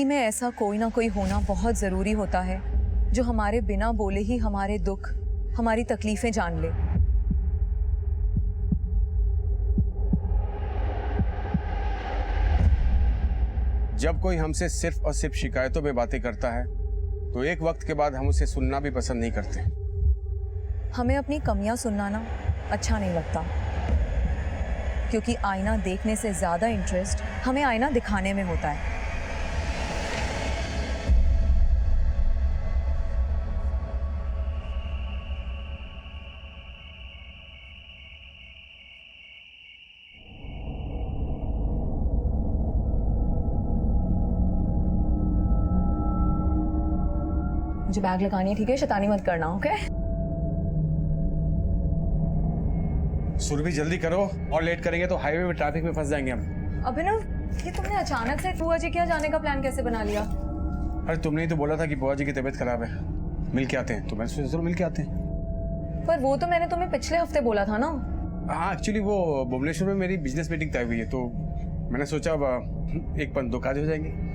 में ऐसा कोई ना कोई होना बहुत ज़रूरी होता है जो हमारे बिना बोले ही हमारे दुख, हमारी तकलीफें जान ले। जब कोई हमसे सिर्फ और सिर्फ शिकायतों में बातें करता है तो एक वक्त के बाद हम उसे सुनना भी पसंद नहीं करते। हमें अपनी कमियां सुनना ना अच्छा नहीं लगता, क्योंकि आईना देखने से ज़्यादा इंटरेस्ट हमें आईना दिखाने में होता है। मुझे बैग लगानी है, ठीक है? शैतानी मत करना, ओके? सुरभि जल्दी करो, और लेट करेंगे तो हाईवे में ट्रैफिक में फंस जाएंगे हम। अभिनव, ये तुमने अचानक से बुआ जी के यहाँ जाने का प्लान कैसे बना लिया? अरे तुमने ही तो बोला था कि बुआ जी की तबीयत खराब है, मिल के आते हैं, तो मैंने सोचा चलो मिल के आते हैं। पर वो तो मैंने तुम्हें पिछले हफ्ते बोला था ना। हाँ, एक्चुअली वो भुवनेश्वर में मेरी बिजनेस मीटिंग तय हुई है, तो मैंने सोचा अब एक पंथ दो काज हो जाएंगे।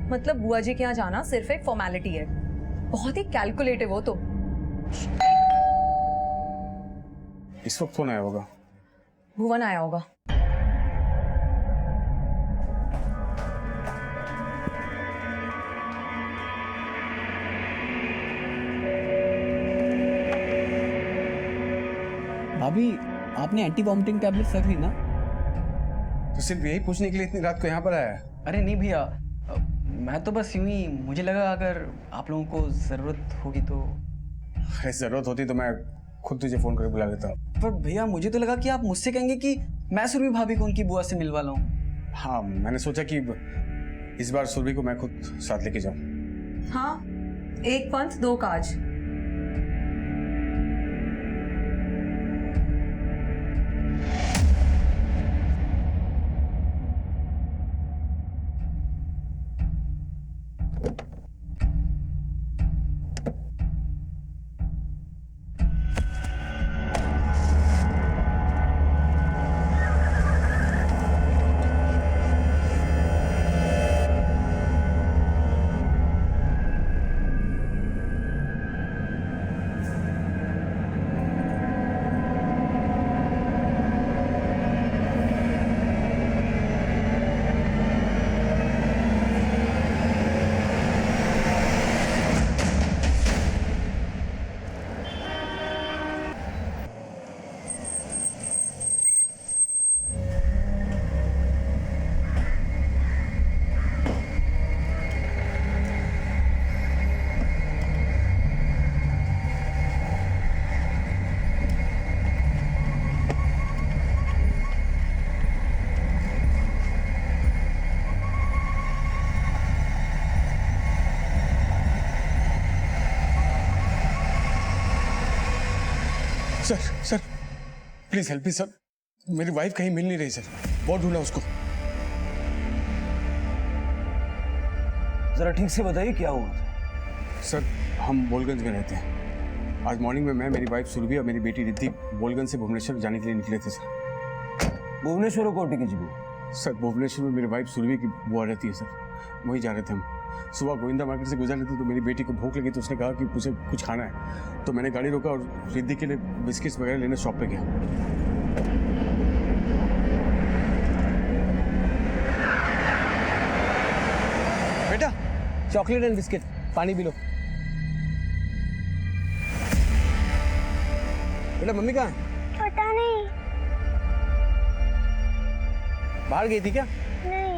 मतलब बुआ जी के यहाँ जाना सिर्फ एक फॉर्मेलिटी है। बहुत ही कैलकुलेटिव हो तो। इस वक्त कौन आया होगा? भुवन आया होगा। भाभी, आपने एंटी वॉमिटिंग टैबलेट्स रख ली ना? तो सिर्फ यही पूछने के लिए इतनी रात को यहाँ पर आया है? अरे नहीं भैया, मैं तो बस यूं ही, मुझे लगा अगर आप लोगों को जरूरत होगी तो। अरे जरूरत होती तो मैं खुद तुझे फोन करके बुला लेता। पर भैया, मुझे तो लगा कि आप मुझसे कहेंगे कि मैं सुरभि भाभी को उनकी बुआ से मिलवा लाऊं। हाँ, मैंने सोचा कि इस बार सुरभि को मैं खुद साथ लेके जाऊं। हाँ, एक पंथ दो काज। Sir sir please help me sir, मेरी वाइफ कहीं मिल नहीं रही सर, बहुत ढूंढा उसको। जरा ठीक से बताइए क्या हुआ था? सर, हम बोलगंज में रहते हैं। आज मॉर्निंग में मैं, मेरी वाइफ सुरभि और मेरी बेटी रिद्धि बोलगंज से भुवनेश्वर जाने के लिए निकले थे सर। भुवनेश्वर को कोटी की जगह? सर, भुवनेश्वर में मेरी वाइफ सुरभि की बुआ रहती है सर, वहीं जा रहे थे हम। सुबह गोविंदा मार्केट से गुजर रहे थे तो मेरी बेटी को भूख लगी, तो उसने कहा कि मुझे कुछ खाना है, तो मैंने गाड़ी रोका और रिद्धि के लिए बिस्किट्स वगैरह लेने शॉप पे गया। बेटा, चॉकलेट एंड बिस्किट, पानी भी लो। बेटा, मम्मी कहाँ है? पता नहीं। बाहर गई थी क्या? नहीं।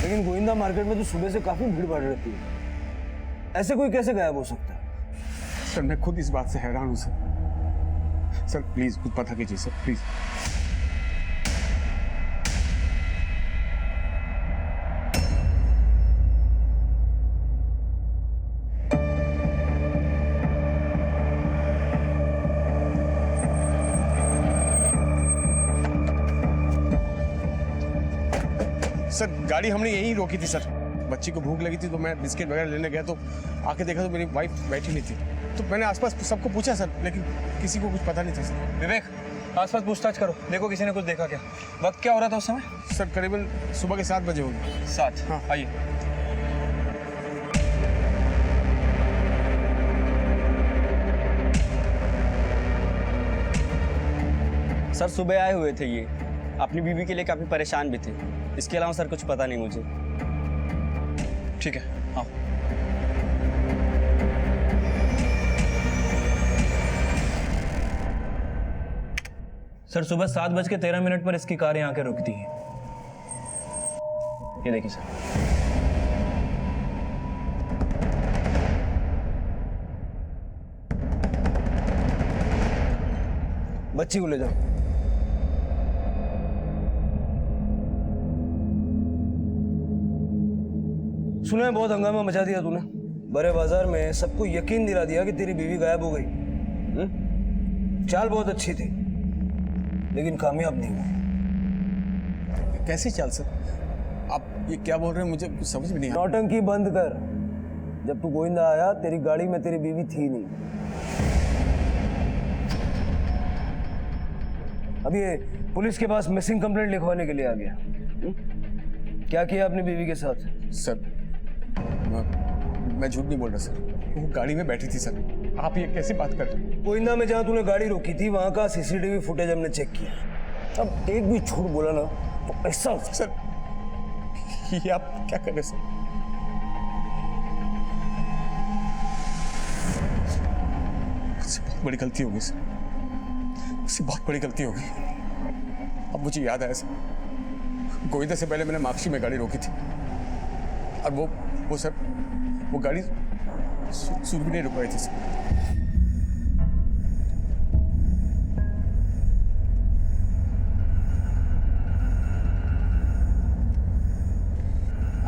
लेकिन गोविंदा मार्केट में तो सुबह से काफी भीड़ भाड़ रहती है, ऐसे कोई कैसे गायब हो सकता है? सर, मैं खुद इस बात से हैरान हूँ सर। सर प्लीज कुछ पता कीजिए सर, प्लीज। सर गाड़ी हमने यहीं रोकी थी सर। बच्ची को भूख लगी थी तो मैं बिस्किट वगैरह लेने गया तो आके देखा तो मेरी वाइफ बैठी नहीं थी। तो मैंने आसपास सबको पूछा सर, लेकिन किसी को कुछ पता नहीं था सर। विवेक, आसपास पूछताछ करो, देखो किसी ने कुछ देखा क्या। वक्त क्या हो रहा था उस समय? सर करीबन सुबह के 7 बजे होंगे। 7। हाँ। आइए। सर सुबह आए हुए थे ये, अपनी बीवी के लिए काफ़ी परेशान भी थे। इसके अलावा सर कुछ पता नहीं मुझे। ठीक है, आओ। सर सुबह 7:13 पर इसकी कार यहाँ आके रुकती है। ये देखिए सर। बच्ची को ले जाओ। सुना है बहुत हंगामा मचा दिया तूने। बड़े बाजार में सबको यकीन दिला दिया कि तेरी बीवी गायब हो गई। चाल बहुत अच्छी थी लेकिन कामयाब नहीं हुई। कैसी चाल सर? आप ये क्या बोल रहे हैं, मुझे कुछ समझ में नहीं आ रहा। नौटंकी बंद कर। जब तू गोविंदा आया तेरी गाड़ी में तेरी बीवी थी नहीं। अब ये पुलिस के पास मिसिंग कंप्लेंट लिखवाने के लिए आ गया। क्या किया अपनी बीवी के साथ? सर मैं झूठ नहीं बोल रहा सर, वो गाड़ी में बैठी थी सर। आप ये कैसी बात कर रहे हैं? गोविंदा में जहाँ तूने गाड़ी रोकी थी वहाँ का सीसीटीवी फुटेज हमने चेक किया। अब एक भी झूठ बोला ना तो ऐसा सर ये आप क्या कर रहे हैं सर? मुझसे बहुत बड़ी गलती हो गई सर, मुझसे बहुत बड़ी गलती हो गई। अब मुझे याद आया सर, गोविंदा से पहले मैंने माक्सी में गाड़ी रोकी थी और वो सर वो गाड़ी सुरभि ने रुकवाई थी सर।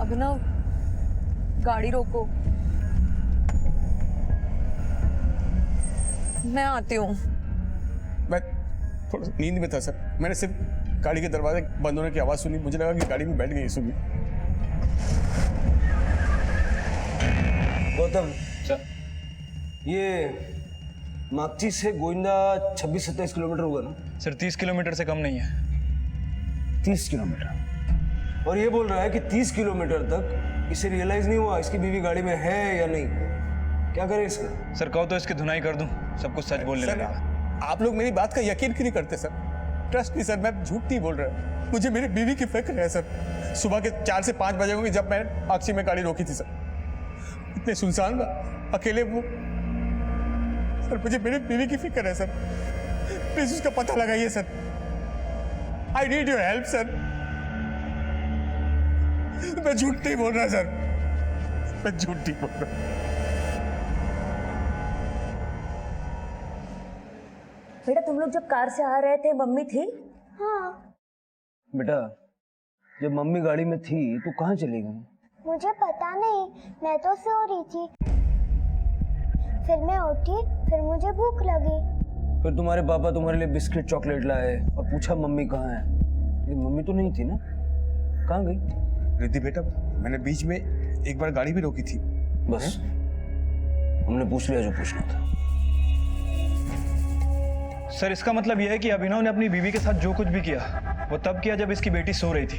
अभिनव, गाड़ी रोको, मैं आती हूँ। मैं थोड़ा सा नींद में था सर, मैंने सिर्फ गाड़ी के दरवाजे बंद होने की आवाज़ सुनी, मुझे लगा कि गाड़ी में बैठ गई सुबह। गौतम सर। ये माकची से गोविंदा 26-27 किलोमीटर होगा ना? सर 30 किलोमीटर से कम नहीं है। 30 किलोमीटर। और ये बोल रहा है कि 30 किलोमीटर तक इसे रियलाइज नहीं हुआ इसकी बीवी गाड़ी में है या नहीं। क्या करें इसका? सर कहो तो इसकी धुनाई कर दूं, सब कुछ सच बोलने सर लगेगा। आप लोग मेरी बात का यकीन क्यों नहीं करते सर? ट्रस्ट मी सर, मैं झूठ नहीं बोल रहा। मुझे मेरी बीवी की फिक्र है सर। सुबह के 4 से 5 बजे होंगे जब मैंने माक्सी में गाड़ी रोकी थी सर। इतने सुनसान अकेले वो सर, मुझे मेरी बीवी की फिक्र है सर। प्लीज उसका पता लगाइए sir. I need your help sir. मैं झूठ नहीं बोल रहा सर, मैं झूठ नहीं बोल रहा। बेटा तुम लोग जब कार से आ रहे थे मम्मी थी? हाँ, बेटा जब मम्मी गाड़ी में थी तो कहाँ चली गई? मुझे पता नहीं, मैं तो सो रही थी। फिर मैं उठी, फिर मुझे भूख लगी। फिर तुम्हारे पापा तुम्हारे लिए बिस्किट चॉकलेट लाए और पूछा मम्मी कहाँ है। लेकिन मम्मी तो नहीं थी ना, कहाँ गई? रिद्धि बेटा, मैंने बीच में एक बार गाड़ी भी रोकी थी। बस हमने पूछ लिया जो पूछना था। सर इसका मतलब यह है कि अभिनव ने अपनी बीवी के साथ जो कुछ भी किया वो तब किया जब इसकी बेटी सो रही थी।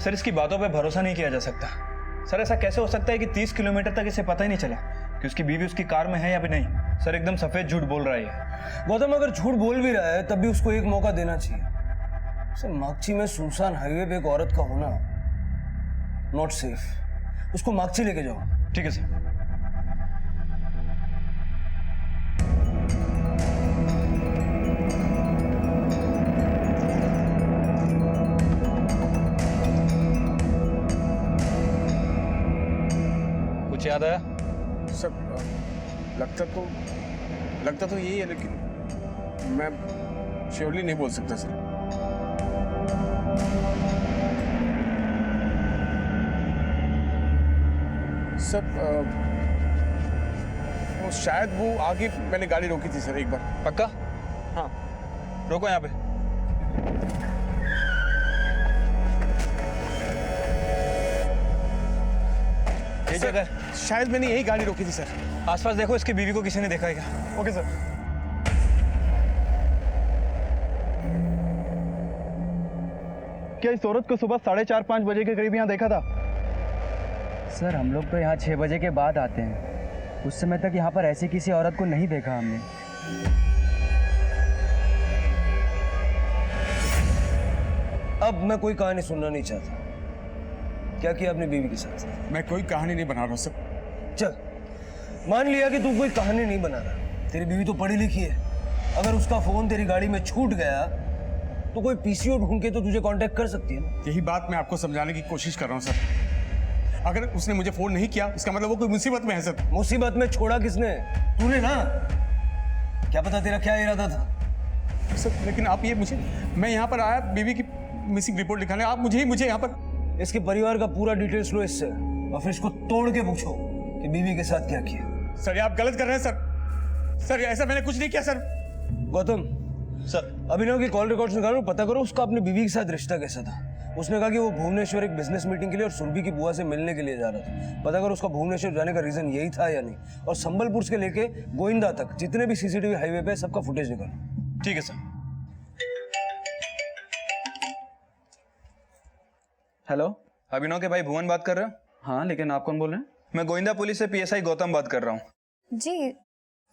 सर इसकी बातों पे भरोसा नहीं किया जा सकता। सर ऐसा कैसे हो सकता है कि 30 किलोमीटर तक इसे पता ही नहीं चला कि उसकी बीवी उसकी कार में है या भी नहीं? सर एकदम सफेद झूठ बोल रहा है ये। गौतम अगर झूठ बोल भी रहा है तब भी उसको एक मौका देना चाहिए। सर माकची में सुनसान हाईवे पे एक औरत का होना नॉट सेफ। उसको माकची लेके जाओ। ठीक है सर। कुछ याद आया? सब लगता तो यही है, लेकिन मैं श्योरली नहीं बोल सकता सर। सब वो शायद वो आगे मैंने गाड़ी रोकी थी सर एक बार। पक्का? हाँ रोको यहाँ पे। जगह शायद मैंने यही गाड़ी रोकी थी सर। आसपास देखो, इसकी बीवी को किसी ने देखा है क्या? Okay sir. क्या इस औरत को सुबह 4:30-5 बजे के करीब यहाँ देखा था? सर हम लोग तो यहाँ 6 बजे के बाद आते हैं। उस समय तक यहाँ पर ऐसी किसी औरत को नहीं देखा हमने। अब मैं कोई कहानी सुनना नहीं चाहता। क्या किया अपनी बीवी के साथ? मैं कोई कहानी नहीं बना रहा हूँ सर। चल, मान लिया कि तू कोई कहानी नहीं बना रहा। तेरी बीवी तो पढ़ी लिखी है। अगर उसका फोन तेरी गाड़ी में छूट गया तो कोई पीसीओ ढूंढ के तो तुझे कांटेक्ट कर सकती है ना। यही बात मैं आपको समझाने की कोशिश कर रहा हूँ सर। अगर उसने मुझे फोन नहीं किया इसका मतलब वो कोई मुसीबत में है सर। मुसीबत में छोड़ा किसने? तूने ना। क्या पता तेरा क्या इरादा था सर। लेकिन आप ये मुझे, मैं यहाँ पर आया बीवी की मिसिंग रिपोर्ट लिखाने, आप मुझे यहाँ पर। इसके परिवार का पूरा डिटेल्स लो इससे और फिर इसको तोड़ के पूछो कि बीवी के साथ क्या किया। सर ये आप गलत कर रहे हैं सर। सर ऐसा मैंने कुछ नहीं किया सर। गौतम सर, अभिनव की कॉल रिकॉर्ड्स निकालो, पता करो उसका अपनी बीवी के साथ रिश्ता कैसा था। उसने कहा कि वो भुवनेश्वर एक बिजनेस मीटिंग के लिए और सुरभि की बुआ से मिलने के लिए जा रहा था। पता करो उसका भुवनेश्वर जाने का रीजन यही था या नहीं। और संबलपुर से लेके गोविंदा तक जितने भी सीसीटीवी हाईवे पे सबका फुटेज निकालो। ठीक है सर। हेलो। अभिनव के भाई भुवन बात कर रहे हो? हाँ, लेकिन आप कौन बोल रहे हैं? मैं गोविंदा पुलिस से PSI गौतम बात कर रहा हूँ। जी,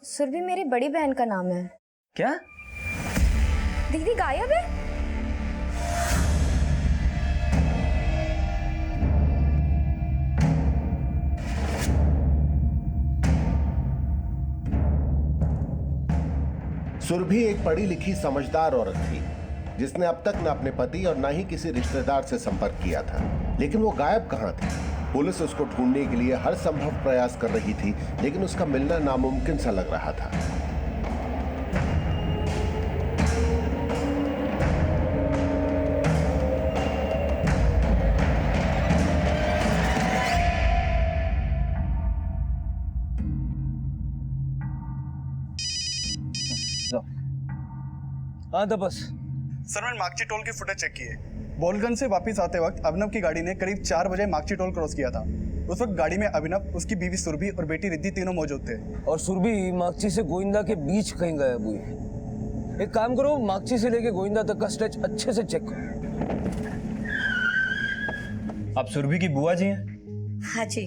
सुरभि मेरी बड़ी बहन का नाम है। क्या? दीदी गायब है? सुरभि एक पढ़ी लिखी समझदार औरत थी जिसने अब तक न अपने पति और न ही किसी रिश्तेदार से संपर्क किया था। लेकिन वो गायब कहाँ थी? पुलिस उसको ढूंढने के लिए हर संभव प्रयास कर रही थी, लेकिन उसका मिलना नामुमकिन सा लग रहा था। हाँ तपस, सर मैंने मागची टोल की फुटेज चेक की है। बोलगंज से वापस आते वक्त अभिनव की गाड़ी ने करीब 4 बजे मागची टोल क्रॉस किया था। उस वक्त गाड़ी में अभिनव, उसकी बीवी सुरभि और बेटी रिद्धि तीनों मौजूद थे। और सुरभि मागची से गोविंदा के बीच कहीं गायब हुई है। एक काम करो, मागची से लेके गोविंदा तक का स्ट्रेच अच्छे से चेक करो। आप सुरभि की बुआ जी हैं? हाँ जी।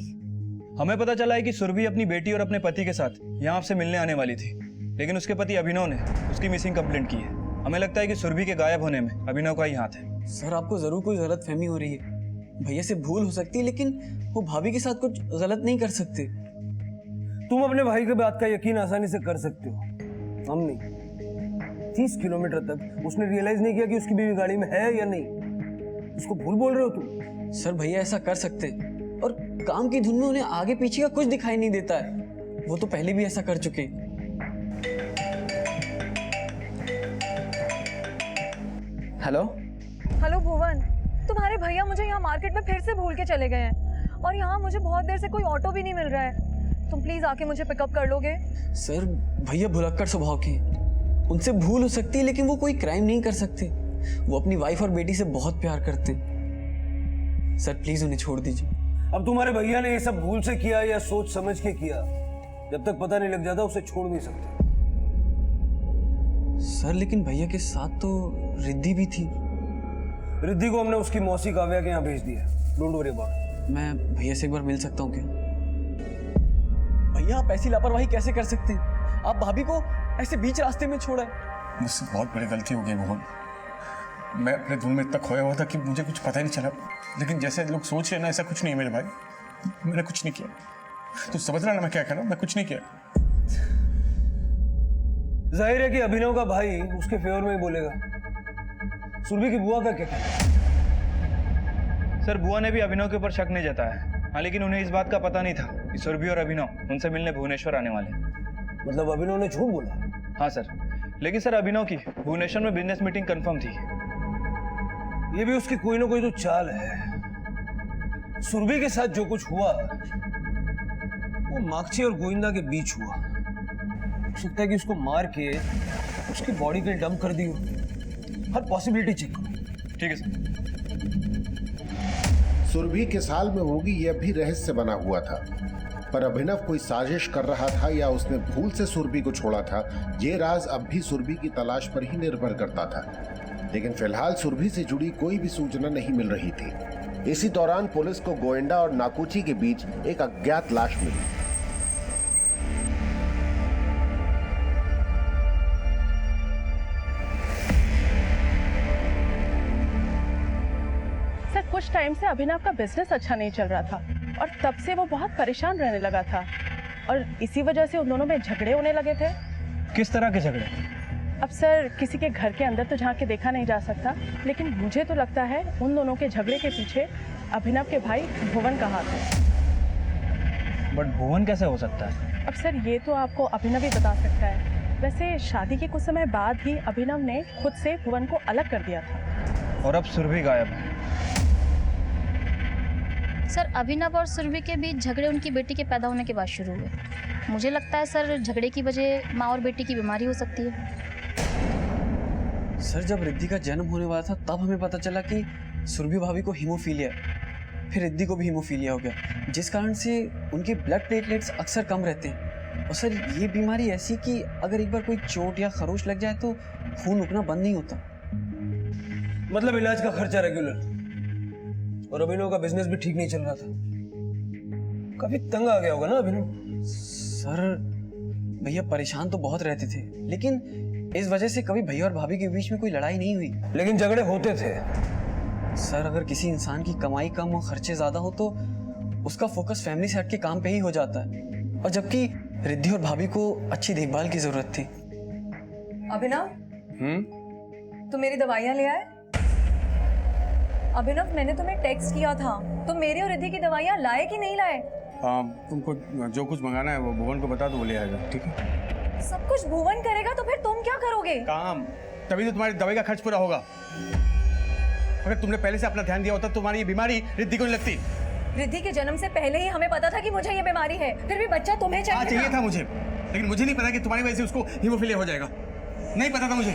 हमें पता चला है कि सुरभि अपनी बेटी और अपने पति के साथ यहाँ आपसे मिलने आने वाली थी, लेकिन उसके पति अभिनव ने उसकी मिसिंग कंप्लेंट की है। हमें लगता है कि सुरभि के गायब होने में अभिनव का ही हाथ है। सर आपको जरूर कोई गलत फहमी हो रही है। भैया से भूल हो सकती है, लेकिन वो भाभी के साथ कुछ गलत नहीं कर सकते। तुम अपने भाई की बात का यकीन आसानी से कर सकते हो, हम नहीं। 30 किलोमीटर तक उसने रियलाइज नहीं किया कि उसकी बीवी गाड़ी में है या नहीं। उसको भूल बोल रहे हो तुम? सर भैया ऐसा कर सकते, और काम की धुन में उन्हें आगे पीछे का कुछ दिखाई नहीं देता है। वो तो पहले भी ऐसा कर चुके। हेलो। हेलो भुवन, तुम्हारे भैया मुझे यहाँ मार्केट में फिर से भूल के चले गए हैं और यहाँ मुझे बहुत देर से कोई ऑटो भी नहीं मिल रहा है। तुम प्लीज आके मुझे पिकअप कर लोगे? सर भैया भुलक्कड़ स्वभाव के, उनसे भूल हो सकती है लेकिन वो कोई क्राइम नहीं कर सकते। वो अपनी वाइफ और बेटी से बहुत प्यार करते। सर प्लीज उन्हें छोड़ दीजिए। अब तुम्हारे भैया ने ये सब भूल से किया या सोच समझ के किया, जब तक पता नहीं लग जाता उसे छोड़ नहीं सकते। सर लेकिन भैया के साथ तो रिद्धि भी थी। रिद्धि को हमने उसकी मौसी काव्या के यहाँ भेज दिया। Don't worry about. मैं भैया से एक बार मिल सकता हूँ क्या? भैया आप ऐसी लापरवाही कैसे कर सकते हैं? आप भाभी को ऐसे बीच रास्ते में छोड़ा है। मुझसे बहुत बड़ी गलती हो गई भुवन। मैं अपने धुन में इतना खोया हुआ था कि मुझे कुछ पता ही नहीं चला। लेकिन जैसे लोग सोच रहे हैं ना, ऐसा कुछ नहीं है मेरे भाई। मैंने कुछ नहीं किया। तो समझ रहा ना मैं क्या कह रहा हूँ? मैं कुछ नहीं किया। जाहिर है कि अभिनव का भाई उसके फेवर में ही बोलेगा। सुरभि की बुआ का क्या कहना? सर बुआ ने भी अभिनव के ऊपर शक नहीं जताया। हाँ, लेकिन उन्हें इस बात का पता नहीं था कि सुरभि और अभिनव उनसे मिलने भुवनेश्वर आने वाले। मतलब अभिनव ने झूठ बोला? हाँ सर, लेकिन सर अभिनव की भुवनेश्वर में बिजनेस मीटिंग कंफर्म थी। ये भी उसकी कोई ना कोई तो चाल है। सुरभि के साथ जो कुछ हुआ वो मागची और गोविंदा के बीच हुआ। हो सकता है कि उसको मार के उसकी बॉडी के डंप कर दी हो। हर पॉसिबिलिटी चेक करो। ठीक है सर। सुरभि किस हाल में होगी यह भी रहस्य बना हुआ था। पर अभिनव कोई साजिश कर रहा था या उसने भूल से सुरभि को छोड़ा था, ये राज अब भी सुरभि की तलाश पर ही निर्भर करता था। लेकिन फिलहाल सुरभि से जुड़ी कोई भी सूचना नहीं मिल रही थी। इसी दौरान पुलिस को गोयंडा और नाकुची के बीच एक अज्ञात लाश मिली। सर, कुछ टाइम से अभिनव का बिजनेस अच्छा नहीं चल रहा था और तब से वो बहुत परेशान रहने लगा था और इसी वजह से उन दोनों में झगड़े होने लगे थे। किस तरह के झगड़े? अब सर, किसी के घर के अंदर तो झांक के देखा नहीं जा सकता, लेकिन मुझे तो लगता है उन दोनों के झगड़े के पीछे अभिनव के भाई भुवन का हाथ है। बट भुवन कैसे हो सकता है? अब सर, ये तो आपको अभिनव ही बता सकता है। वैसे शादी के कुछ समय बाद ही अभिनव ने खुद से भुवन को अलग कर दिया था। और अब सुरभि गायब है। सर, अभिनव और सुरभि के बीच झगड़े उनकी बेटी के पैदा होने के बाद शुरू हुए। मुझे लगता है सर, झगड़े की वजह माँ और बेटी की बीमारी हो सकती है। सर, जब रिद्धि का जन्म होने वाला था तब हमें पता चला कि सुरभि भाभी को हीमोफीलिया है, फिर रिद्धि को भी हीमोफीलिया हो गया, जिस कारण से उनके ब्लड प्लेटलेट्स अक्सर कम रहते हैं। और सर, ये बीमारी ऐसी कि अगर एक बार कोई चोट या खरोच लग जाए तो खून रुकना बंद नहीं होता। मतलब इलाज का खर्चा रेगुलर, और अभिनव का बिजनेस भी ठीक नहीं चल रहा था। काफी तंग आ गया होगा ना अभिनव? सर, भैया परेशान तो बहुत रहते थे, लेकिन इस वजह से कभी भैया और भाभी के बीच में कोई लड़ाई नहीं हुई। लेकिन झगड़े होते थे। सर, अगर किसी इंसान की कमाई कम और खर्चे ज्यादा हो तो उसका फोकस फैमिली से हट के काम पे ही हो जाता है, और जबकि रिद्धि और भाभी को अच्छी देखभाल की जरूरत थी। अभिनव, तुम मेरी दवाइयाँ ले आए? अभिनव, मैंने तुम्हें टेक्स्ट किया था, तुम मेरी और रिद्धि की दवाइयाँ लाए कि नहीं लाए? तुमको जो कुछ मंगाना है वो भुवन को बता दो, वो ले आएगा। ठीक है? सब कुछ भुवन करेगा तो फिर तुम क्या करोगे? काम, तभी तो तुम्हारी दवाई का खर्च पूरा होगा। अगर तुमने पहले से अपना ध्यान दिया होता तो तुम्हारी ये बीमारी रिद्धि को नहीं लगती। रिद्धि के जन्म से पहले ही हमें पता था कि मुझे ये बीमारी है, फिर भी बच्चा तुम्हें चाहिए था मुझे, लेकिन मुझे नहीं पता कि तुम्हारी वजह से उसको हीमोफीलिया हो जाएगा। नहीं पता था मुझे।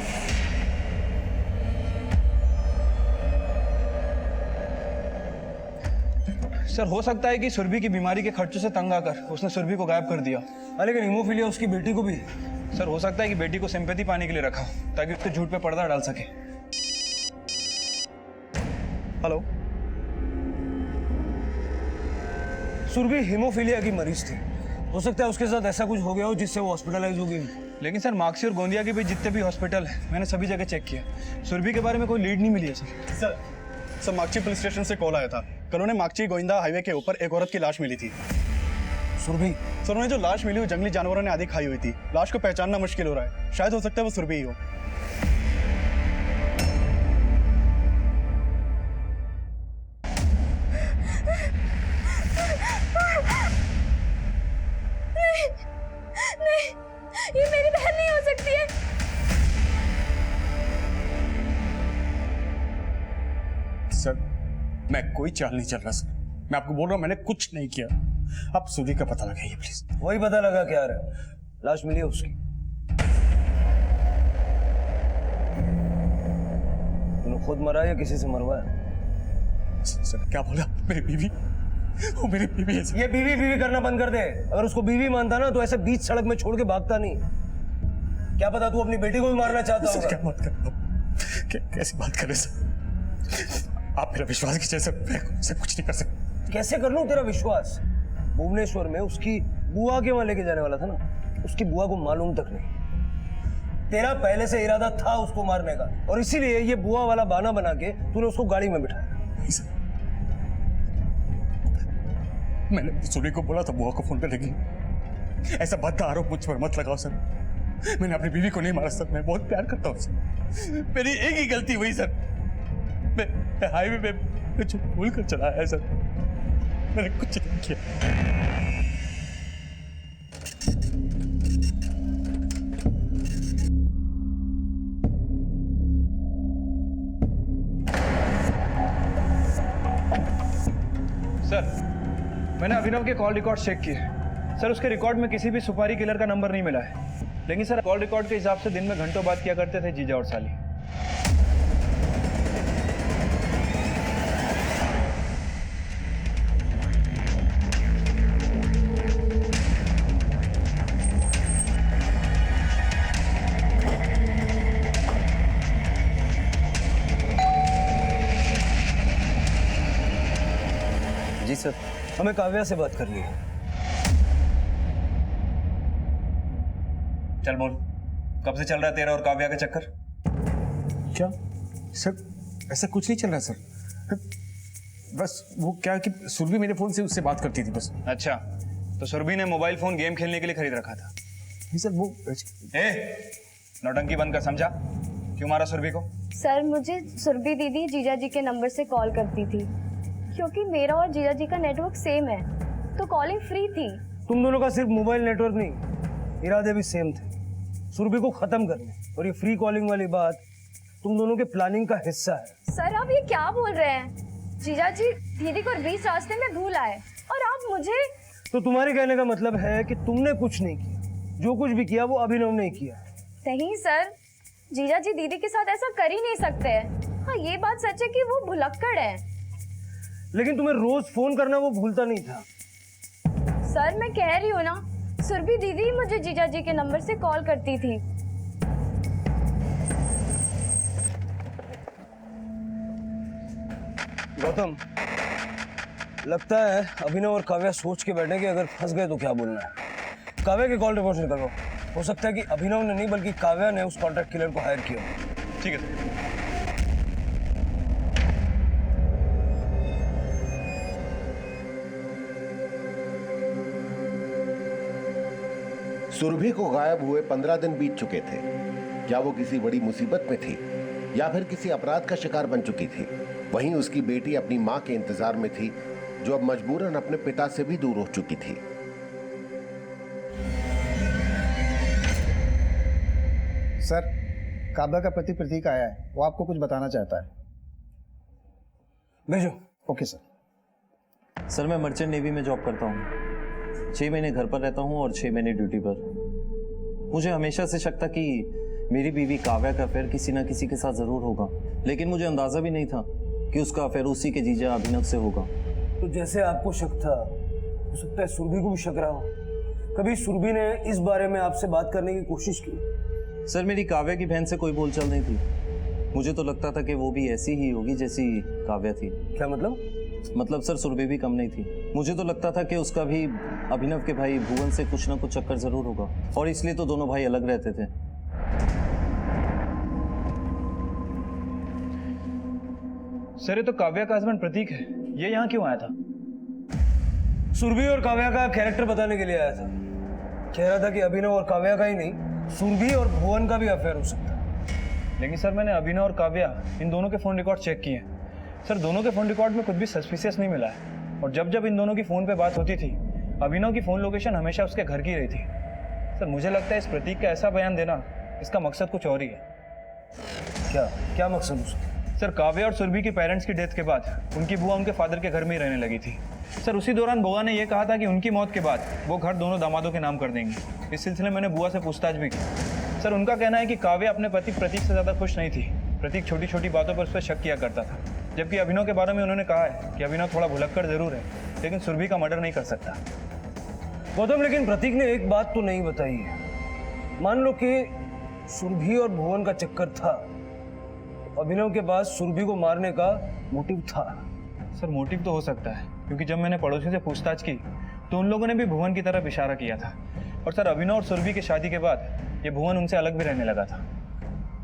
सर, हो सकता है कि सुरभि की बीमारी के खर्चों से तंग आकर उसने सुरभि को गायब कर दिया। लेकिन हीमोफीलिया उसकी बेटी को भी। सर, हो सकता है कि बेटी को सिंपैथी पाने के लिए रखा ताकि उसके झूठ पे पर्दा डाल सके। हेलो, सुरभि हीमोफीलिया की मरीज थी, हो सकता है उसके साथ ऐसा कुछ हो गया हो जिससे वो हॉस्पिटलाइज हो गई। लेकिन सर, मार्क्सी और गोंदिया के बीच जितने भी हॉस्पिटल है मैंने सभी जगह चेक किया, सुरभि के बारे में कोई लीड नहीं मिली है। सर, मार्क्सी पुलिस स्टेशन से कॉल आया था। कल उन्हें मार्क्सी गोविंदा हाईवे के ऊपर एक औरत की लाश मिली थी। सुरभि? सर, उन्हें जो लाश मिली वो जंगली जानवरों ने आधी खाई हुई थी। लाश को पहचानना मुश्किल हो रहा है, शायद हो सकता है वो सुरभि ही हो। नहीं, ये मेरी बहन नहीं हो सकती है। सर, मैं कोई चाल नहीं चल रहा सर, मैं आपको बोल रहा हूँ मैंने कुछ नहीं किया। आप सुरभि का पता लगाइए प्लीज। वही पता लगा क्या रहा? लाश मिली है उसकी। तूने खुद मरा या किसी से मरवाया? सर, क्या बोला? मेरी बीवी, वो मेरी बीवी है सर। ये बीवी करना बंद कर दे। अगर उसको बीवी मानता ना तो ऐसे बीच सड़क में छोड़ के भागता नहीं। क्या पता तू अपनी बेटी को भी मारना चाहता होगा। क्या बात कर रहे हो? कैसी बात कर रहे सर? आप मेरा विश्वास कीजिए सर, मैं सब कुछ नहीं कर सकता। कैसे कर लूं तेरा विश्वास? भुवनेश्वर में उसकी बुआ के वहां लेके जाने वाला था ना, उसकी बुआ को मालूम तक नहीं। तेरा पहले से इरादा था उसको मारने का, और इसीलिए ये बुआ वाला बहाना बना के तूने उसको गाड़ी में बिठाया। मैंने सुरभि को बोला था बुआ को फोन करने के लिए। ऐसा भद्दा आरोप मुझ पर मत लगाओ सर। मैंने अपनी बीवी को नहीं मारा सर, मैं बहुत प्यार करता हूँ सर। मेरी एक ही गलती हुई सर, मैं हाईवे पे कुछ भूल कर चला है सर, मैंने कुछ नहीं किया। सर, मैंने अभिनव के कॉल रिकॉर्ड चेक किए सर, उसके रिकॉर्ड में किसी भी सुपारी किलर का नंबर नहीं मिला है। लेकिन सर, कॉल रिकॉर्ड के हिसाब से दिन में घंटों बात किया करते थे जीजा और साली। जी सर। हमें काव्या से बात करनी है। चल बोल, कब से चल रहा है तेरा और काव्या का चक्कर? क्या सर, ऐसा कुछ नहीं चल रहा सर। बस वो क्या कि सुरभि मेरे फोन से उससे बात करती थी बस। अच्छा, तो सुरभि ने मोबाइल फोन गेम खेलने के लिए खरीद रखा था? नहीं सर, वो नौटंकी बंद कर, समझा? क्यों मारा सुरभि को? सर मुझे सुरभि दीदी जीजा जी के नंबर से कॉल करती थी, क्योंकि मेरा और जीजा जी का नेटवर्क सेम है, तो कॉलिंग फ्री थी। तुम दोनों का सिर्फ मोबाइल नेटवर्क नहीं, इरादे भी सेम थे, सुरभि को खत्म करने। और ये फ्री कॉलिंग वाली बात तुम दोनों के प्लानिंग का हिस्सा है। सर आप ये क्या बोल रहे हैं? जीजा जी दीदी को बीच रास्ते में भूल आए और आप मुझे। तो तुम्हारे कहने का मतलब है कि तुमने कुछ नहीं किया, जो कुछ भी किया वो अभिनव ने किया। नहीं सर, जीजा जी दीदी के साथ ऐसा कर ही नहीं सकते। हाँ ये बात सच है कि वो भुलक्कड़ है। लेकिन तुम्हें रोज फोन करना वो भूलता नहीं था। सर मैं कह रही हूँ ना, सुरभि दीदी मुझे जीजा जी के नंबर से कॉल करती थी। गौतम, लगता है अभिनव और काव्या सोच के बैठे कि अगर फंस गए तो क्या बोलना है। काव्या के कॉल रिपोर्ट निकलो। हो सकता है कि अभिनव ने नहीं बल्कि काव्या ने उस कॉन्ट्रैक्ट किलर को हायर किया। ठीक है सर। सुरभि को गायब हुए 15 दिन बीत चुके थे। क्या वो किसी बड़ी मुसीबत में थी या फिर किसी अपराध का शिकार बन चुकी थी? वहीं उसकी बेटी अपनी मां के इंतजार में थी, जो अब मजबूरन अपने पिता से भी दूर हो चुकी थी। सर, काव्या का पति प्रतीक आया है, वो आपको कुछ बताना चाहता है। भेजो। Okay sir. सर मैं मर्चेंट नेवी में जॉब करता हूँ। 6 महीने घर पर रहता हूँ और 6 महीने ड्यूटी पर। मुझे हमेशा से शक था कि मेरी बीवी काव्या का अफेयर किसी ना किसी के साथ जरूर होगा, लेकिन मुझे अंदाजा भी नहीं था कि उसका अफेयर उसी के जीजा अभिनव से होगा। तो जैसे आपको शक था, हो सकता है सुरभि को भी शक रहा हो। कभी सुरभि ने इस बारे में आपसे बात करने की कोशिश की? सर मेरी काव्या की बहन से कोई बोलचाल नहीं थी। मुझे तो लगता था कि वो भी ऐसी ही होगी जैसी काव्या थी। क्या मतलब? मतलब सर सुरभि भी कम नहीं थी। मुझे तो लगता था कि उसका भी अभिनव के भाई भुवन से कुछ ना कुछ चक्कर जरूर होगा, और इसलिए तो दोनों भाई अलग रहते थे। सर ये तो काव्या का हस्बैंड प्रतीक है, ये यहाँ क्यों आया था? सुरभि और काव्या का कैरेक्टर बताने के लिए आया था। कह रहा था कि अभिनव और काव्या का ही नहीं, सुरभि और भुवन का भी अफेयर हो सकता है। लेकिन सर मैंने अभिनव और काव्या इन दोनों के फ़ोन रिकॉर्ड चेक किए। सर दोनों के फ़ोन रिकॉर्ड में कुछ भी सस्पिशियस नहीं मिला है, और जब जब इन दोनों की फ़ोन पे बात होती थी, अभिनव की फ़ोन लोकेशन हमेशा उसके घर की रही थी। सर मुझे लगता है इस प्रतीक का ऐसा बयान देना, इसका मकसद कुछ और ही है। क्या मकसद उसका? सर काव्या और सुरभि के पेरेंट्स की डेथ के बाद उनकी बुआ उनके फादर के घर में ही रहने लगी थी। सर उसी दौरान बुआ ने यह कहा था कि उनकी मौत के बाद वो घर दोनों दामादों के नाम कर देंगे। इस सिलसिले में मैंने बुआ से पूछताछ भी की। सर उनका कहना है कि काव्या अपने पति प्रतीक से ज़्यादा खुश नहीं थी। प्रतीक छोटी छोटी बातों पर उस पर शक किया करता था, जबकि अभिनव के बारे में उन्होंने कहा है कि अभिनव थोड़ा भुलक्कड़ जरूर है, लेकिन सुरभि का मर्डर नहीं कर सकता। गौतम, लेकिन प्रतीक ने एक बात तो नहीं बताई है। मान लो कि सुरभि और भुवन का चक्कर था, अभिनव के पास सुरभि को मारने का मोटिव था। सर मोटिव तो हो सकता है, क्योंकि जब मैंने पड़ोसी से पूछताछ की तो उन लोगों ने भी भुवन की तरफ इशारा किया था। और सर अभिनव और सुरभि की शादी के बाद ये भुवन उनसे अलग भी रहने लगा था।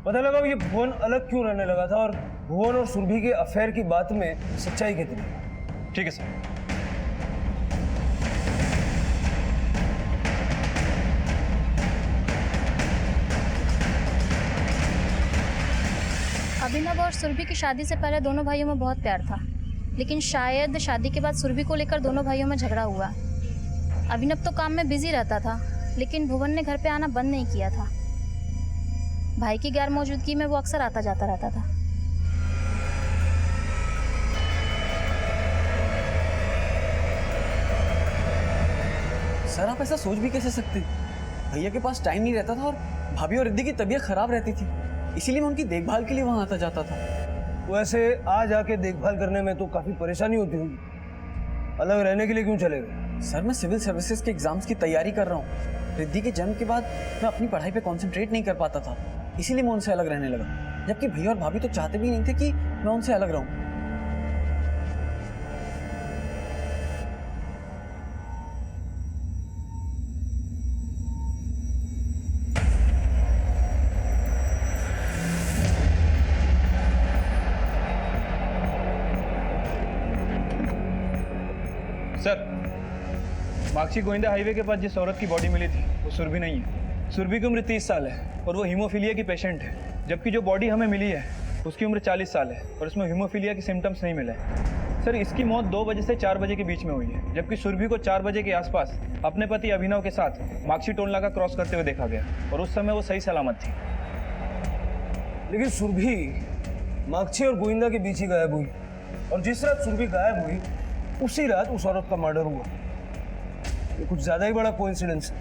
पता लगा ये भुवन अलग क्यों रहने लगा था, और भुवन और सुरभि के अफेयर की बात में सच्चाई कितनी? ठीक है सर। अभिनव और सुरभि की शादी से पहले दोनों भाइयों में बहुत प्यार था, लेकिन शायद शादी के बाद सुरभि को लेकर दोनों भाइयों में झगड़ा हुआ। अभिनव तो काम में बिजी रहता था, लेकिन भुवन ने घर पे आना बंद नहीं किया था। भाई की गैर मौजूदगी में वो अक्सर आता जाता रहता था। सर आप ऐसा सोच भी कैसे सकते? भैया के पास टाइम नहीं रहता था और भाभी और रिद्धि की तबीयत खराब रहती थी, इसीलिए मैं उनकी देखभाल के लिए वहां आता जाता था। वैसे आ जाके देखभाल करने में तो काफी परेशानी होती होगी, अलग रहने के लिए क्यों चले गए? सर मैं सिविल सर्विसेज के एग्जाम्स की तैयारी कर रहा हूँ। रिद्धि के जन्म के बाद मैं अपनी पढ़ाई पे कंसंट्रेट नहीं कर पाता था, इसीलिए मैं उनसे अलग रहने लगा। जबकि भैया और भाभी तो चाहते भी नहीं थे कि मैं उनसे अलग रहूं। सर, माक्सी गोविंदा हाईवे के पास जिस औरत की बॉडी मिली थी वो सुरभि नहीं है। सुरभि की उम्र 30 साल है और वो हीमोफीलिया की पेशेंट है, जबकि जो बॉडी हमें मिली है उसकी उम्र 40 साल है और उसमें हीमोफीलिया के सिम्टम्स नहीं मिले। सर, इसकी मौत 2 बजे से 4 बजे के बीच में हुई है, जबकि सुरभि को 4 बजे के आसपास अपने पति अभिनव के साथ माक्सी टोल नाका क्रॉस करते हुए देखा गया और उस समय वो सही सलामत थी। लेकिन सुरभि माक्सी और गोविंदा के बीच ही गायब हुई, और जिस रात सुरभि गायब हुई उसी रात उस औरत का मर्डर हुआ। ये कुछ ज्यादा ही बड़ा कोइंसिडेंस है।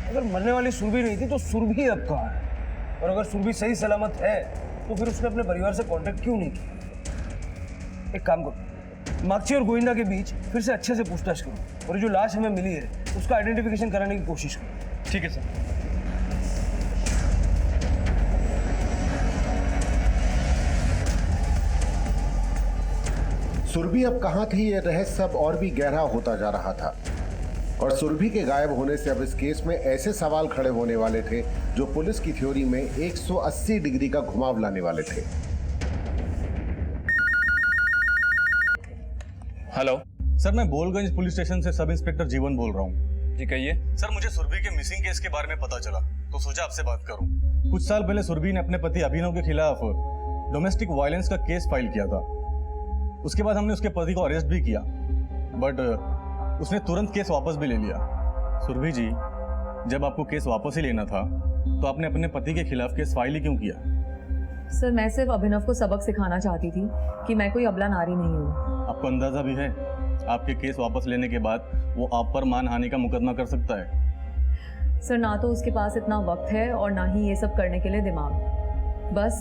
अगर मरने वाली सुरभि नहीं थी तो सुरभि अब कहाँ है? और अगर सुरभि सही सलामत है तो फिर उसने अपने परिवार से कांटेक्ट क्यों नहीं किया? एक काम करो, माक्सी और गोविंदा के बीच फिर से अच्छे से पूछताछ करो और जो लाश हमें मिली है उसका आइडेंटिफिकेशन कराने की कोशिश करो। ठीक है सर। सुरभि अब कहां थी, ये रहस्य अब और भी गहरा होता जा रहा था, और सुरभि के गायब होने से अब इस केस में ऐसे सवाल खड़े होने वाले थे जो पुलिस की थ्योरी में 180 डिग्री का घुमाव लाने वाले थे। हेलो सर, मैं बोलगंज पुलिस स्टेशन से सब इंस्पेक्टर जीवन बोल रहा हूँ। जी कहिए। सर, मुझे सुरभि के मिसिंग केस के बारे में पता चला तो सोचा आपसे बात करूं। कुछ साल पहले सुरभि ने अपने पति अभिनव के खिलाफ डोमेस्टिक वायलेंस का केस फाइल किया था। उसके बाद हमने उसके पति को अरेस्ट भी किया, बट उसने तुरंत केस वापस भी ले लिया। सुरभि जी, जब आपको केस वापस ही लेना था तो आपने अपने पति के खिलाफ केस फाइल ही क्यों किया? सर, मैं सिर्फ अभिनव को सबक सिखाना चाहती थी कि मैं कोई अबला नारी नहीं हूँ। आपको अंदाजा भी है आपके केस वापस लेने के बाद वो आप पर मानहानि का मुकदमा कर सकता है। सर, ना तो उसके पास इतना वक्त है और ना ही ये सब करने के लिए दिमाग। बस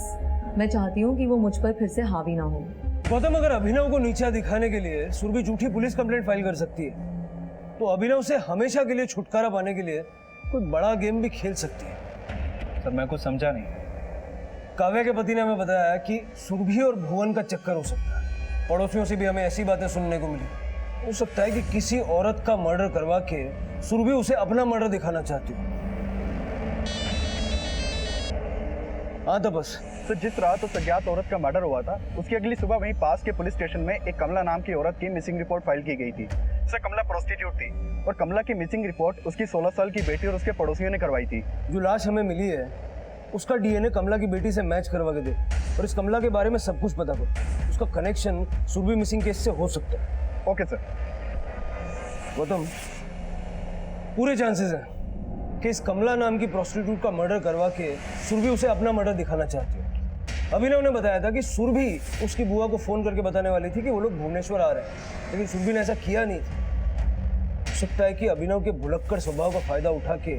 मैं चाहती हूँ कि वो मुझ पर फिर से हावी ना हो। गौतम, अगर अभिनव को नीचा दिखाने के लिए सुरभि झूठी पुलिस कंप्लेंट फाइल कर सकती है तो अभिनव से हमेशा के लिए छुटकारा पाने के लिए कोई बड़ा गेम भी खेल सकती है। सर, मैं कुछ समझा नहीं। काव्या के पति ने हमें बताया कि सुरभि और भुवन का चक्कर हो सकता है। पड़ोसियों से भी हमें ऐसी बातें सुनने को मिली। हो सकता है कि किसी औरत का मर्डर करवा के सुरभि उसे अपना मर्डर दिखाना चाहती हो। हाँ तो बस। तो जिस रात उस अज्ञात औरत का मर्डर हुआ था उसकी अगली सुबह वहीं पास के पुलिस स्टेशन में एक कमला नाम की औरत की मिसिंग रिपोर्ट फाइल की गई थी। सर, कमला प्रोस्टिट्यूट थी और कमला की मिसिंग रिपोर्ट उसकी 16 साल की बेटी और उसके पड़ोसियों ने करवाई थी। जो लाश हमें मिली है उसका डीएनए कमला की बेटी से मैच करवा के दे और इस कमला के बारे में सब कुछ पता करो। उसका कनेक्शन सुरभि मिसिंग केस से हो सकता है। Okay sir. गौतम, पूरे चांसेस हैं कि इस कमला नाम की प्रोस्टिट्यूट का मर्डर करवा के सुरभि उसे अपना मर्डर दिखाना चाहती है। अभिनव ने बताया था कि सुरभि उसकी बुआ को फोन करके बताने वाली थी कि वो लोग भुवनेश्वर आ रहे हैं, लेकिन सुरभि ने ऐसा किया नहीं था। हो सकता है कि अभिनव के भुलक्कड़ स्वभाव का फायदा उठा के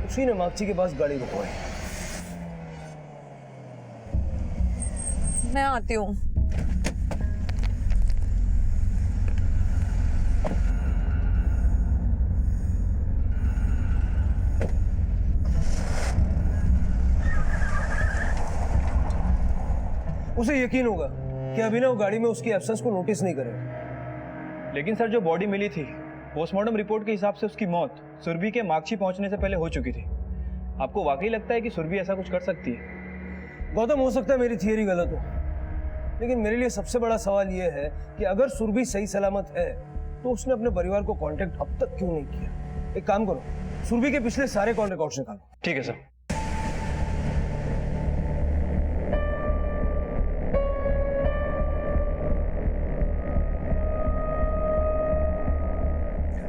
उसी ने माक्सी के पास गाड़ी रुकवाई। मैं आती हूँ। उसे यकीन होगा कि अभिनव गाड़ी में उसकी एब्सेंस को नोटिस नहीं करेगा। लेकिन सर, जो बॉडी मिली थी पोस्टमार्टम रिपोर्ट के हिसाब से उसकी मौत सुरभि के माक्सी पहुंचने से पहले हो चुकी थी। आपको वाकई लगता है कि सुरभि ऐसा कुछ कर सकती है? गौतम, हो सकता है मेरी थियरी गलत हो, लेकिन मेरे लिए सबसे बड़ा सवाल यह है कि अगर सुरभि सही सलामत है तो उसने अपने परिवार को कांटेक्ट अब तक क्यों नहीं किया? एक काम करो, सुरभि के पिछले सारे कॉल रिकॉर्ड्स निकालो। ठीक है सर।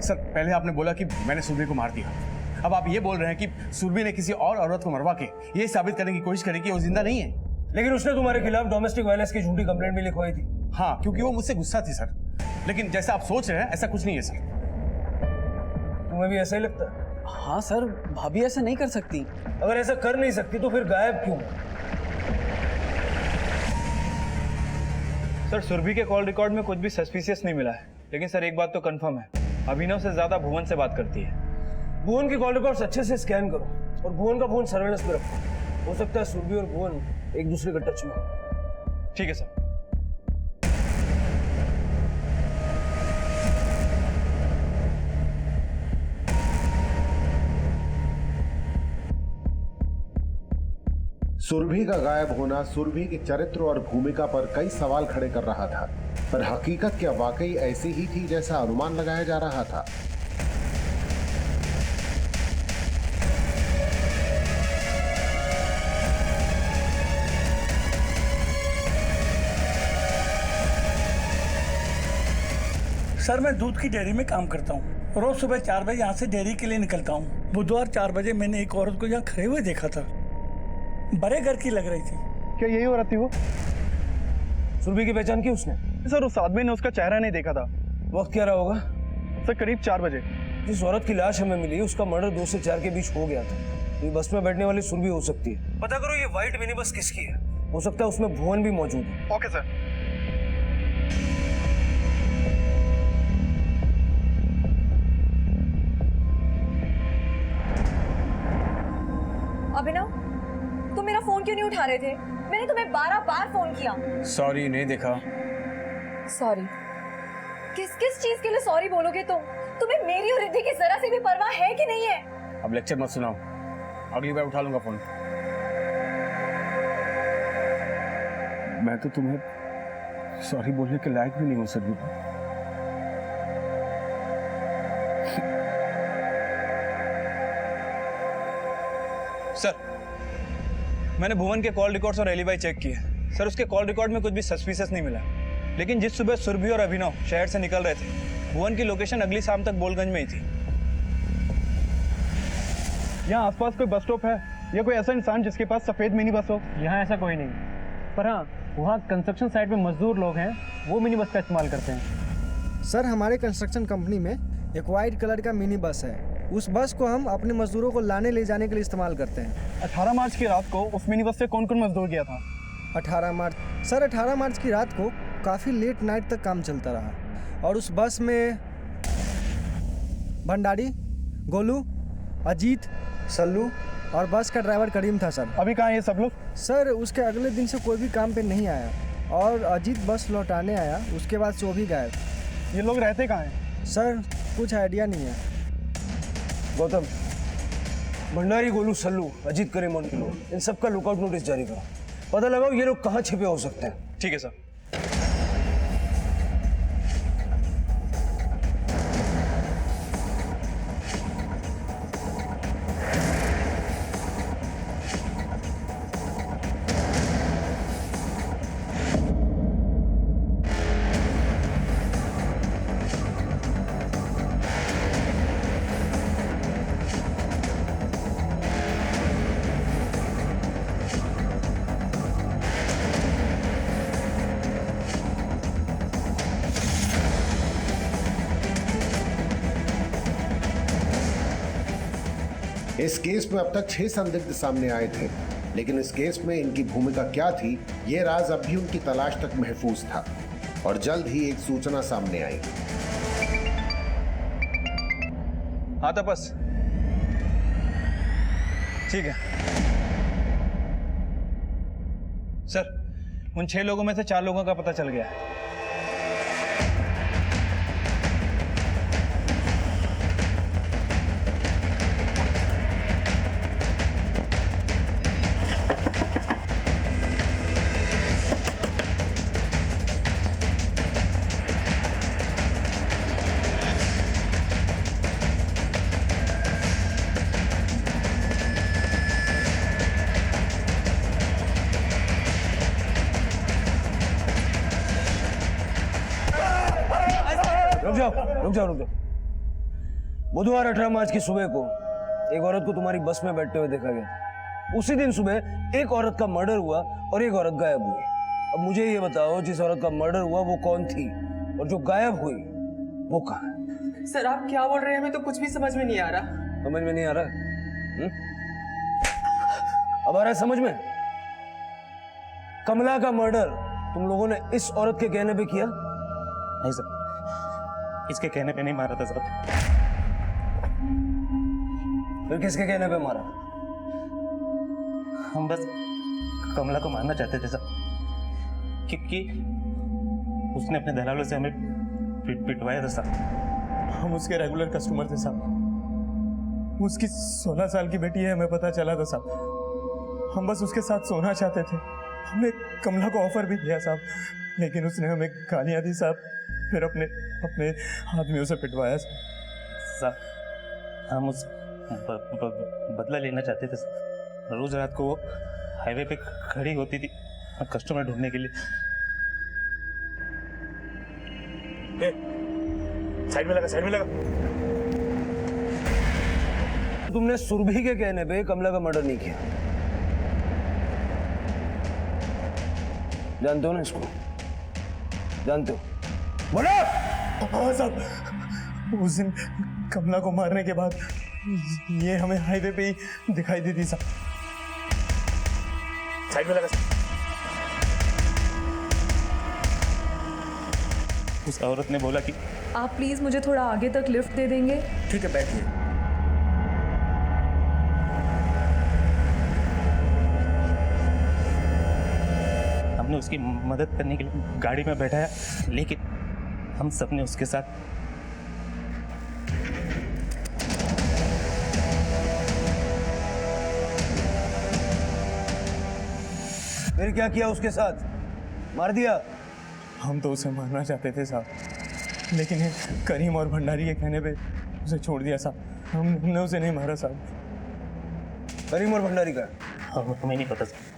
सर, पहले आपने बोला कि मैंने सुरभि को मार दिया, अब आप ये बोल रहे हैं कि सुरभि ने किसी और औरत को मरवा के ये साबित करने की कोशिश करी कि वो जिंदा नहीं है। लेकिन उसने तुम्हारे खिलाफ डोमेस्टिक वायलेंस की झूठी कंप्लेंट भी लिखवाई थी। हाँ, क्योंकि वो मुझसे गुस्सा थी सर, लेकिन जैसा आप सोच रहे हैं ऐसा कुछ नहीं है सर। तुम्हें भी ऐसा ही लगता है? हाँ सर, भाभी ऐसा नहीं कर सकती। अगर ऐसा कर नहीं सकती तो फिर गायब क्यों? सर, सुरभि के कॉल रिकॉर्ड में कुछ भी सस्पिशियस नहीं मिला है, लेकिन सर एक बात तो कंफर्म है, अभिनव से ज्यादा भुवन से बात करती है। भुवन के कॉल रिकॉर्ड्स अच्छे से स्कैन करो और भुवन का फोन सर्वेलेंस पे रखो। हो सकता है सुरभि और भुवन एक दूसरे के टच में हो। ठीक है सर। सुरभि का गायब होना सुरभि के चरित्र और भूमिका पर कई सवाल खड़े कर रहा था, पर हकीकत क्या वाकई ऐसी ही थी जैसा अनुमान लगाया जा रहा था? सर, मैं दूध की डेयरी में काम करता हूँ। रोज सुबह 4 बजे यहाँ से डेयरी के लिए निकलता हूँ। बुधवार 4 बजे मैंने एक औरत को यहाँ खड़े हुए देखा था। बड़े घर की लग रही थी। क्या यही औरत थी वो? सुरभि की पहचान की उसने? सर, उस आदमी ने उसका चेहरा नहीं देखा था। वक्त क्या रहा होगा? सर, करीब 4 बजे। जिस औरत की लाश हमें मिली उसका मर्डर 2 से 4 के बीच हो गया था। तो ये बस में बैठने वाली सुरभि हो सकती है। पता करो ये व्हाइट मिनी बस किसकी है। हो सकता है उसमें भुवन भी मौजूद है। Okay sir. अभिनव, तुम मेरा फोन क्यों नहीं उठा रहे थे? मैंने तुम्हें 12 बार फोन किया। सॉरी, नहीं देखा। सॉरी? किस किस चीज के लिए सॉरी बोलोगे तुम? तुम्हें मेरी और रिद्धि की जरा सी भी परवाह है कि नहीं है? अब लेक्चर मत सुनाओ, अगली बार उठा लूंगा फोन। मैं तो तुम्हें सॉरी बोलने के लायक भी नहीं हूं सर। सर, मैंने भुवन के कॉल रिकॉर्ड्स और एलिबाई चेक किए। सर, उसके कॉल रिकॉर्ड में कुछ भी सस्पिशियस नहीं मिला। लेकिन जिस सुबह सुरभि और अभिनव शहर से निकल रहे थे, भुवन की लोकेशन अगली शाम तक बोलगंज में ही थी। यहाँ आसपास कोई बस स्टॉप है या कोई ऐसा इंसान जिसके पास सफेद मिनी बस हो? यहाँ ऐसा कोई नहीं, पर हाँ, वहाँ कंस्ट्रक्शन साइट में मजदूर लोग हैं, वो मिनी बस का इस्तेमाल करते हैं। सर, हमारे कंस्ट्रक्शन कंपनी में एक वाइट कलर का मिनी बस है। उस बस को हम अपने मजदूरों को लाने ले जाने के लिए इस्तेमाल करते हैं। 18 मार्च की रात को उस मिनी बस से कौन कौन मजदूर गया था? 18 मार्च? सर, 18 मार्च की रात को काफ़ी लेट नाइट तक काम चलता रहा और उस बस में भंडारी, गोलू, अजीत, सल्लू और बस का ड्राइवर करीम था। सर, अभी कहाँ है ये सब लोग? सर, उसके अगले दिन से कोई भी काम पे नहीं आया और अजीत बस लौटाने आया, उसके बाद से वो भी गायब। ये लोग रहते कहाँ हैं? सर, कुछ आइडिया नहीं है। गौतम, भंडारी, गोलू, सल्लू, अजीत, करीम और इन सबका लुकआउट नोटिस जारी करो। पता लगाओ ये लोग कहाँ छिपे हो सकते हैं। ठीक है सर। इस केस में अब तक 6 संदिग्ध सामने आए थे, लेकिन इस केस में इनकी भूमिका क्या थी, ये राज अब भी उनकी तलाश तक महफूज था और जल्द ही एक सूचना सामने आई। हाँ तपस, ठीक है सर। उन 6 लोगों में से 4 लोगों का पता चल गया है। रुक जाओ। बुधवार 18 मार्च की सुबह को एक औरत को तुम्हारी बस में बैठते हुए देखा गया। उसी दिन सुबह एक औरत का मर्डर हुआ और एक औरत गायब हुई। अब मुझे ये बताओ, जिस औरत का मर्डर हुआ वो कौन थी और जो गायब हुई वो कहाँ है? सर, आप क्या बोल रहे हैं? हमें तो कुछ भी समझ में नहीं आ रहा। समझ में नहीं आ रहा? अब आ रहा है समझ में? कमला का मर्डर तुम लोगों ने इस औरत के कहने पे किया? नहीं सर, इसके कहने पे नहीं मारा था सर। फिर किसके कहने पे मारा? हम बस कमला को मारना चाहते थे सर, क्योंकि उसने अपने दलालों से हमें पिटवाया था सर। हम उसके रेगुलर कस्टमर थे साहब। उसकी 16 साल की बेटी है, हमें पता चला था साहब। हम बस उसके साथ सोना चाहते थे। हमने कमला को ऑफर भी किया साहब, लेकिन उसने हमें गालियाँ दी साहब, फिर अपने अपने आदमियों से पिटवाया साहब। हम उस बदला लेना चाहते थे। रोज रात को वो हाईवे पे खड़ी होती थी कस्टमर ढूंढने के लिए। साइड में लगा, साइड में लगा। तुमने सुरभि के कहने पे कमला का मर्डर नहीं किया, जानते हो ना इसको? जानते हो? बोलो। हाँ साहब, उस दिन कमला को मारने के बाद ये हमें हाईवे पे ही दिखाई दी थी साहब। साइड में लगा। उस औरत ने बोला कि आप प्लीज मुझे थोड़ा आगे तक लिफ्ट दे देंगे? ठीक है, बैठिए। हमने उसकी मदद करने के लिए गाड़ी में बैठाया, लेकिन हम सबने उसके साथ फिर क्या किया उसके साथ? मार दिया? हम तो उसे मारना चाहते थे साहब, लेकिन ये करीम और भंडारी के कहने पे उसे छोड़ दिया साहब। हमने उसे नहीं मारा साहब। करीम और भंडारी का? हाँ, हमें नहीं पता सर।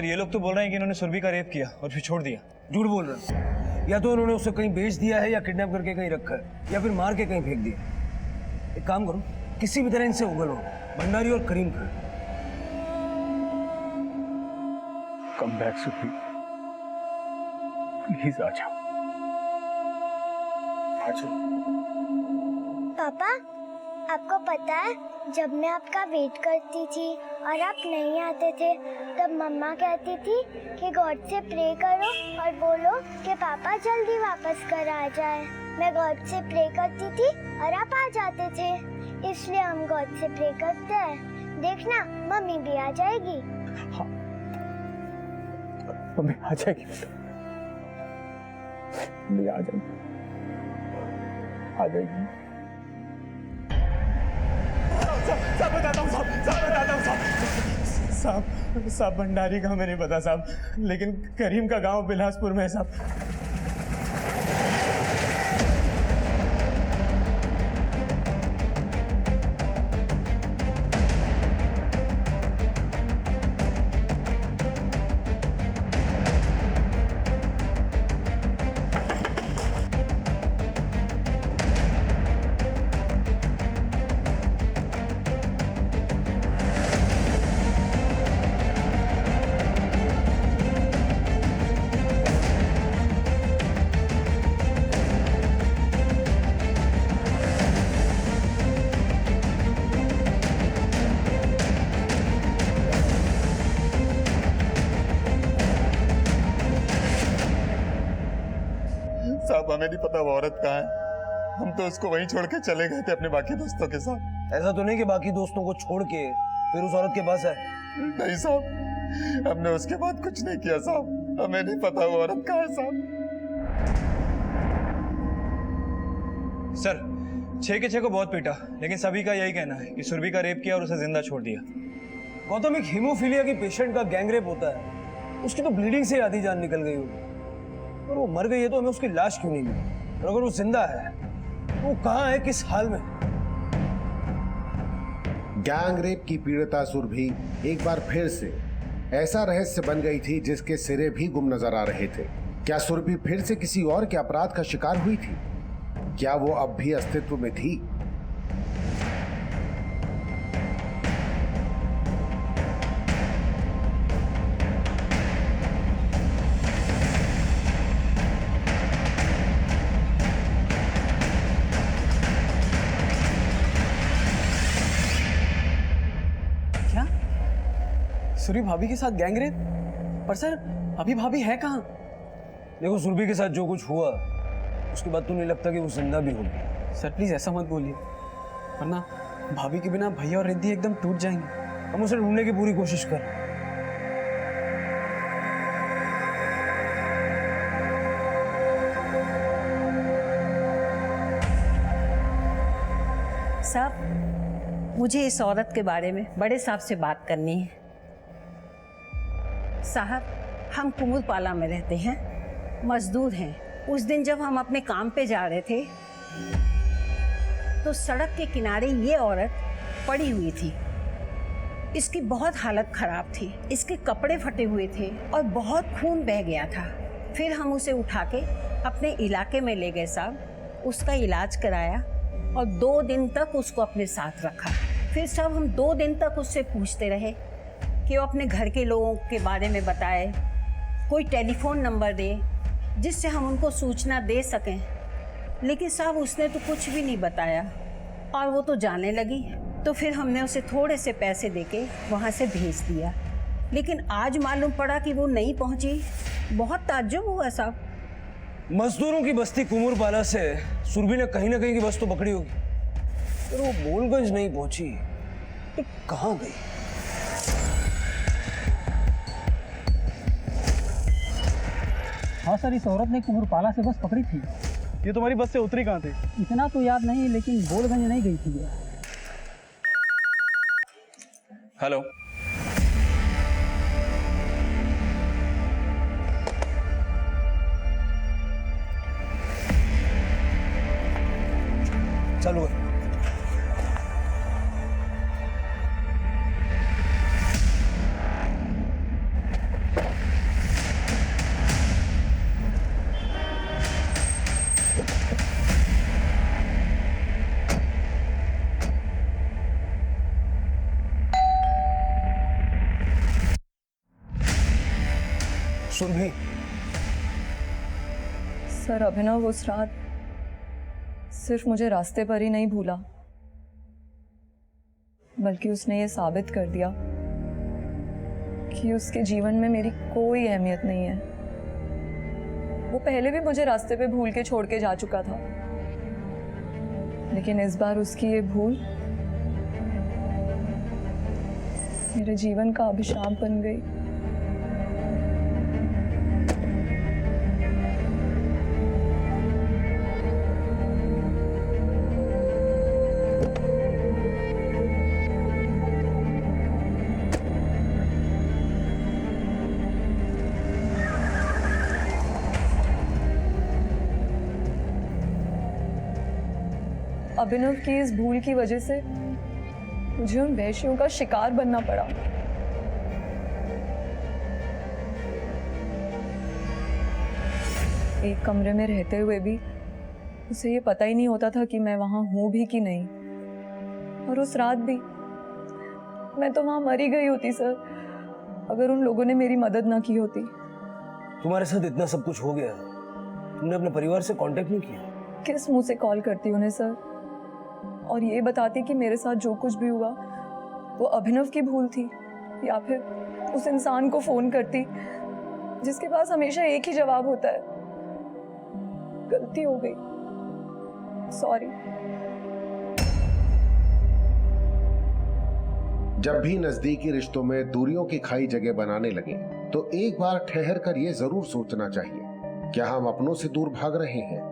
ये लोग तो बोल रहे हैं कि इन्होंने सुरभि का रेप किया और फिर छोड़ दिया। झूठ बोल रहे हैं। या तो उन्होंने उसे कहीं बेच दिया है, या किडनैप करके कहीं रखा है, या फिर मार के कहीं फेंक दिया। एक काम करो, किसी भी तरह इनसे उगल हो, भंडारी और करीम का। कम बैक सुरभि, प्लीज आ जाओ। पापा, आपको पता है जब मैं आपका वेट करती थी और आप नहीं आते थे, तब मम्मा कहती थी कि गॉड से प्रे करो और बोलो कि पापा जल्दी वापस कर आ जाए। मैं गॉड से प्रे करती थी और आप आ जाते थे, इसलिए हम गॉड से प्रे करते हैं। देखना मम्मी भी आ जाएगी। हाँ, मम्मी आ जाएगी, मम्मी आ जाएगी, आ जाएगी। साहब बताता हूँ साहब, भंडारी का हमें नहीं पता साहब, लेकिन करीम का गांव बिलासपुर में है साहब। साहब हमें नहीं पता वो औरत कहाँ है, हम तो उसको वहीं छोड़ के चले गए थे अपने बाकी दोस्तों के साथ। ऐसा तो नहीं कि बाकी दोस्तों को छोड़ के फिर उस औरत के पास आए? नहीं साहब, हमने उसके बाद कुछ नहीं किया साहब, हमें नहीं पता वो औरत कहाँ है साहब। सर 6 के 6 को बहुत पीटा, लेकिन सभी का यही कहना है कि सुरभि का रेप किया और उसे जिंदा छोड़ दिया। गौतम, एक हीमोफीलिया की पेशेंट का गैंगरेप होता है, उसकी तो ब्लीडिंग से आधी जान निकल गई होगी, और वो मर गई है तो हमें उसकी लाश क्यों नहीं मिली? और अगर वो जिंदा है तो वो कहाँ है, किस हाल में? गैंग रेप की पीड़िता सुरभि एक बार फिर से ऐसा रहस्य बन गई थी जिसके सिरे भी गुम नजर आ रहे थे। क्या सुरभि फिर से किसी और के अपराध का शिकार हुई थी? क्या वो अब भी अस्तित्व में थी? सुरभि भाभी के साथ गैंगरेप? पर सर अभी भाभी है कहाँ? देखो, सुरभि के साथ जो कुछ हुआ उसके बाद तो नहीं लगता कि वो जिंदा भी होगी। सर प्लीज ऐसा मत बोलिए, वरना भाभी के बिना भैया और रिद्धि एकदम टूट जाएंगे। हम उसे ढूंढने की पूरी कोशिश कर। साहब, मुझे इस औरत के बारे में बड़े साहब से बात करनी है। साहब, हम कुमुरपाला में रहते हैं, मजदूर हैं। उस दिन जब हम अपने काम पे जा रहे थे तो सड़क के किनारे ये औरत पड़ी हुई थी। इसकी बहुत हालत खराब थी, इसके कपड़े फटे हुए थे और बहुत खून बह गया था। फिर हम उसे उठा के अपने इलाके में ले गए साहब, उसका इलाज कराया और 2 दिन तक उसको अपने साथ रखा। फिर साहब हम 2 दिन तक उससे पूछते रहे कि वो अपने घर के लोगों के बारे में बताए, कोई टेलीफोन नंबर दे जिससे हम उनको सूचना दे सकें। लेकिन साहब उसने तो कुछ भी नहीं बताया और वो तो जाने लगी। तो फिर हमने उसे थोड़े से पैसे देके वहाँ से भेज दिया, लेकिन आज मालूम पड़ा कि वो नहीं पहुँची। बहुत ताज्जुब हुआ साहब। मजदूरों की बस्ती कुमुरपाला से सुरभि ने कहीं ना कहीं की बस तो पकड़ी होगी, पर वो बोलगंज नहीं पहुंची। तो कहाँ गई? हाँ सर, इस औरत ने कुमुरपाला से बस पकड़ी थी। ये तुम्हारी बस से उतरी कहाँ थी? इतना तो याद नहीं, लेकिन बोलगंज नहीं गई थी। हेलो, चालू है। सुरभि, सर अभिनव उस रात सिर्फ मुझे रास्ते पर ही नहीं भूला, बल्कि उसने ये साबित कर दिया कि उसके जीवन में मेरी कोई अहमियत नहीं है। वो पहले भी मुझे रास्ते पे भूल के छोड़ के जा चुका था, लेकिन इस बार उसकी ये भूल मेरे जीवन का अभिशाप बन गई। अभिनव की इस भूल की वजह से मुझे उन वैश्यों का शिकार बनना पड़ा। एक कमरे में रहते हुए भी उसे ये पता ही नहीं होता था कि मैं वहां हूं भी कि नहीं। और उस रात भी मैं तो वहां मरी गई होती सर, अगर उन लोगों ने मेरी मदद ना की होती। तुम्हारे साथ इतना सब कुछ हो गया, तुमने अपने परिवार से कांटेक्ट नहीं किया? किस मुंह से कॉल करती उन्हें सर, और ये बताती कि मेरे साथ जो कुछ भी हुआ वो अभिनव की भूल थी, या फिर उस इंसान को फोन करती जिसके पास हमेशा एक ही जवाब होता है, गलती हो गई, सॉरी। जब भी नजदीकी रिश्तों में दूरियों की खाई जगह बनाने लगे तो एक बार ठहर कर ये जरूर सोचना चाहिए, क्या हम अपनों से दूर भाग रहे हैं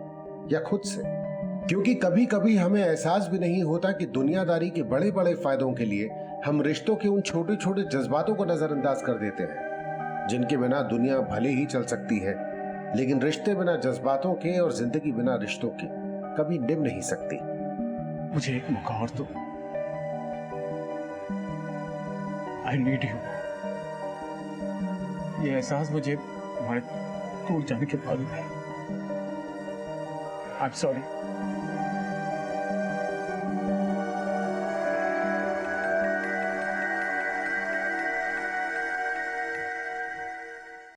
या खुद से? क्योंकि कभी कभी हमें एहसास भी नहीं होता कि दुनियादारी के बड़े बड़े फायदों के लिए हम रिश्तों के उन छोटे छोटे जज्बातों को नजरअंदाज कर देते हैं, जिनके बिना दुनिया भले ही चल सकती है, लेकिन रिश्ते बिना जज्बातों के और जिंदगी बिना रिश्तों के कभी निभ नहीं सकती। मुझे एक मौका और दो, आई नीड यू। ये एहसास मुझे हमारे दूर जाने के बाद, आई एम सॉरी।